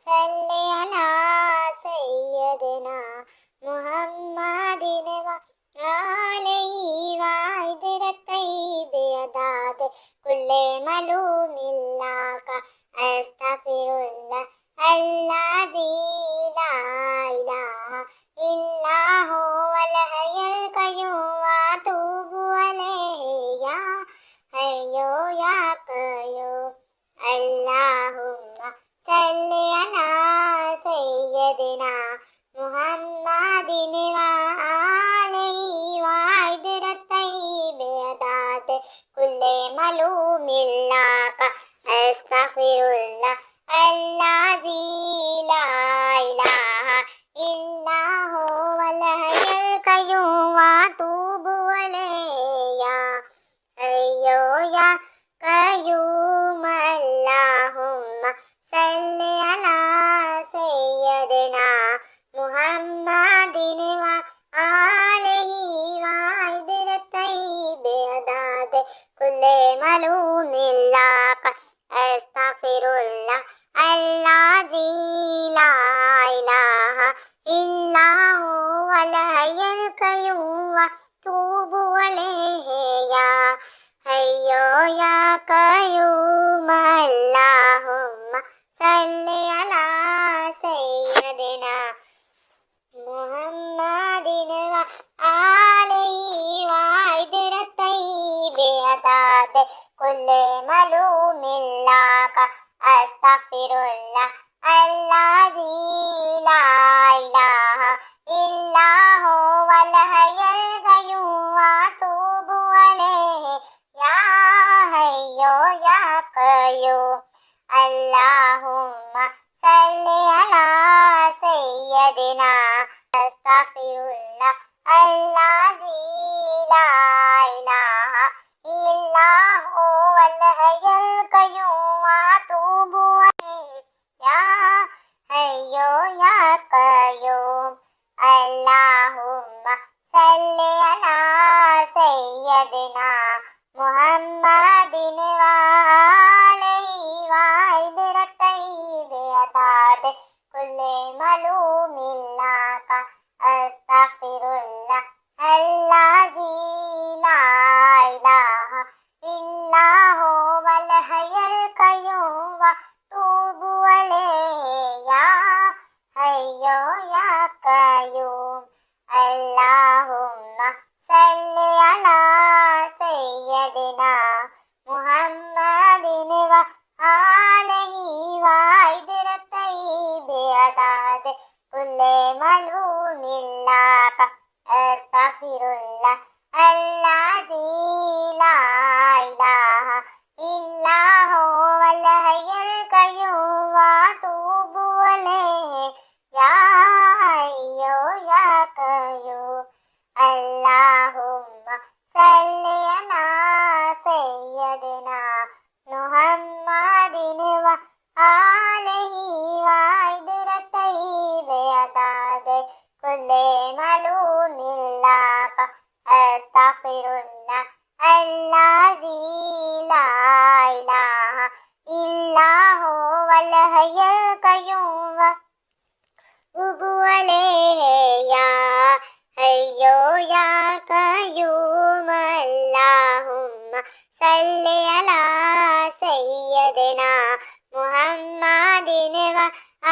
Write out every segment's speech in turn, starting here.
सल्ले अला सैयदना मुहम्मदिन व आलिहि व इदरत तय्यिबत कुल्ले मलूमिल्लाका अस्तगफिरुल्लाह अल्लज़ी ला इलाहा इल्ला हुवल हय्युल क़य्यूम व अतूबु अलैहि या हय्यु या क़य्यूम। अल्लाहुम्मा सल्लि अला सय्यदिना मुहम्मदिन व आलिहि व इदरत तय्यिबत कुल्ले मलूमिल्लाका अस्तगफिरुल्लाह अल्लज़ी ला इलाहा इल्ला हुवल हय्युल क़य्यूम व अतूबु अलैहि या हय्यु या क़य्यूम। अल्लाहुम्मा सल्लि अला सय्यदिना मुहम्मदिन व आलिहि व इदरत तय्यिबत कुल्ले मलूमिल्लाका अस्तगफिरुल्लाह अल्लज़ी ला इलाहा इल्ला हुवल हय्युल क़य्यूम व अतूबु अलैहि या हय्यु या क़य्यूम। अल्लाहुम्मा सल्लि अला सय्यदिना मुहम्मदिन व आलिहि व इदरत तय्यिबत कुल्ले मलूमिल्लाका अस्तगफिरुल्लाह अल्लज़ी ला इलाहा इल्ला हुवल हय्युल क़य्यूम व अतूबु अलैहि या हय्यु या क़य्यूम। अल्लाहुम्मा सल्लि अला सय्यदिना अस्तगफिरुल्लाह अल्लज़ी ला इलाहा इल्ला हुवल हय्युल क़य्यूम व अतूबु अलैहि या हय्यु या क़य्यूम। अल्लाहुम्मा सल्लि अला सय्यदिना मुहम्मदिन व आलिहि व इदरत तय्यिबत कुल्ले मलूमिल्लाका अस्तगफिरुल्लाह अल्लज़ी ला इलाहा इल्ला हुवल हय्युल क़य्यूम व अतूबु अलैहि या हय्यु या क़य्यूम। अल्लाहुम्मा सल्लि अला सय्यदिना मुहम्मदिन व आलिहि व इदरत तय्यिबत कुल्ले मलूमिल्लाका अस्तगफिरुल्लाह अल्लज़ी ला इलाहा इल्ला हुवल हय्युल क़य्यूम व अतूबु अलैहि या हय्यु या क़य्यूम। अल्लाहुम्मा सल्लि अला सय्यदिना मुहम्मदिन व आलिहि व इदरत तय्यिबत कुल्ले मलूमिल्लाका अस्तगफिरुल्लाह अल्लज़ी ला इलाहा इल्ला हुवल हय्युल क़य्यूम व अतूबु अलैहि या हय्यु या क़य्यूम। अल्लाहुम्मा सल्लि अला सय्यदिना मुहम्मदिन व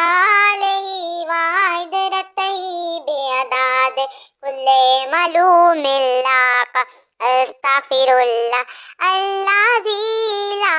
आलिहि व इदरत तय्यिबत कुल्ले मलूमिल्लाका अस्तगफिरुल्लाह अल्लज़ी ला